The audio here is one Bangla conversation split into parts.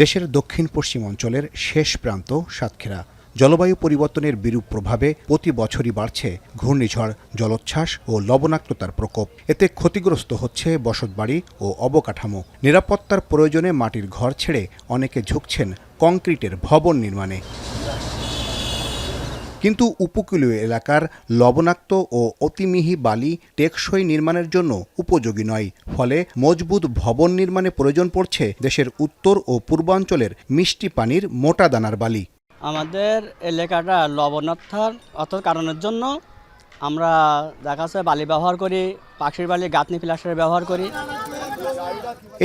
দেশের দক্ষিণ পশ্চিম অঞ্চলের শেষ প্রান্ত সাতক্ষীরা। জলবায়ু পরিবর্তনের বিরূপ প্রভাবে প্রতি বছরই বাড়ছে ঘূর্ণিঝড়, জলোচ্ছ্বাস ও লবণাক্ততার প্রকোপ। এতে ক্ষতিগ্রস্ত হচ্ছে বসতবাড়ি ও অবকাঠামো। নিরাপত্তার প্রয়োজনে মাটির ঘর ছেড়ে অনেকে ঝুঁকছেন কংক্রিটের ভবন নির্মাণে। কিন্তু উপকূলীয় এলাকার লবণাক্ত ও অতিমিহি বালি টেকসই নির্মাণের জন্য উপযোগী নয়। ফলে মজবুত ভবন নির্মাণে প্রয়োজন পড়ছে দেশের উত্তর ও পূর্বাঞ্চলের মিষ্টি পানির মোটা দানার বালি। আমাদের এলাকাটা লবণাক্ততার কারণের জন্য আমরা দেখা যাচ্ছে বালি ব্যবহার করি, পাখির বালি, গাঁথনি প্লাস্টার ব্যবহার করি।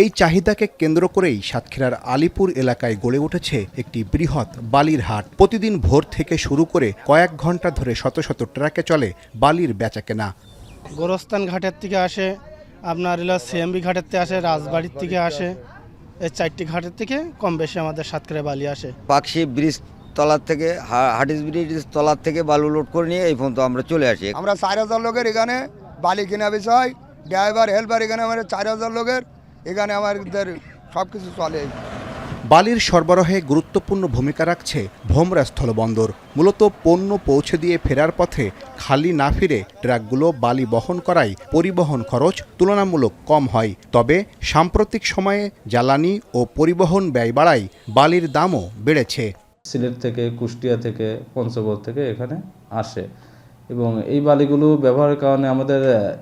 এই চাহিদাকে কেন্দ্র করেই সাতক্ষীরার আলিপুর এলাকায় গড়ে উঠেছে একটি বৃহৎ বালির হাট। প্রতিদিন ভোর থেকে শুরু করে কয়েক ঘন্টা ধরে শত শত ট্রাকে চলে বালির বেচাকেনা। গোরস্থান ঘাটের থেকে আসে, আপনার সিএমবি ঘাটের থেকে আসে, রাজবাড়ির থেকে আসে। এই 4টি ঘাটের থেকে কম বেশি আমাদের সাতক্ষীরা বালি আসে। পাকশি ব্রিজ তলার থেকে, হাটিস ব্রিজ তলার থেকে বালু লোড করে নিয়ে এই পর্যন্ত আমরা চলে আসি। আমরা 4000 লোকের এখানে বালি কেনা বিষয়, ড্রাইভার হেল্পার এখানে আমাদের 4000 লোকের এখানে আমাদের সব কিছু চলে। বালির সরবরাহে গুরুত্বপূর্ণ ভূমিকা রাখছে ভোমরা স্থলবন্দর। মূলত পণ্য পৌঁছে দিয়ে ফেরার পথে খালি না ফিরে ট্রাকগুলো বালি বহন করায় পরিবহন খরচ তুলনামূলক কম হয়। তবে সাম্প্রতিক সময়ে জ্বালানি ও পরিবহন ব্যয় বাড়ায় বালির দামও বেড়েছে। সিলেট থেকে, কুষ্টিয়া থেকে, পঞ্চগড় থেকে এখানে আসে এবং এই বালিগুলো ব্যবহারের কারণে আমাদের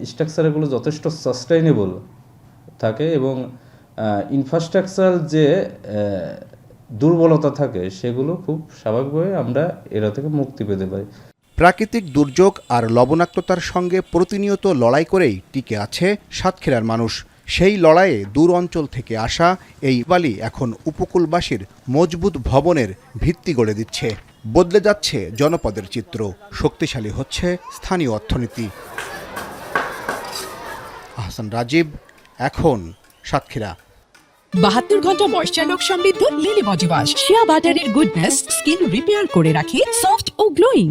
স্ট্রাকচারগুলো যথেষ্ট সাস্টেইনেবল থাকে এবং ইনফ্রাস্ট্রাকচার যে দুর্বলতা থাকে সেগুলো খুব স্বাভাবিকভাবে আমরা এরা থেকে মুক্তি পেতে পারি। প্রাকৃতিক দুর্যোগ আর লবণাক্ততার সঙ্গে প্রতিনিয়ত লড়াই করেই টিকে আছে সাতক্ষীরার মানুষ। সেই লড়াইয়ে দূর অঞ্চল থেকে আসা এই বালি এখন উপকূলবাসীর মজবুত ভবনের ভিত্তি গড়ে দিচ্ছে। বদলে যাচ্ছে জনপদের চিত্র, শক্তিশালী হচ্ছে স্থানীয় অর্থনীতি। আহসান রাজীব, এখন সাতক্ষীরা। 72 ঘন্টা ময়েশ্চার লক সমৃদ্ধ লিলি বডি ওয়াশ। শিয়া বাটারের গুডনেস স্কিন রিপেয়ার করে রাখে সফট ও গ্লোয়িং।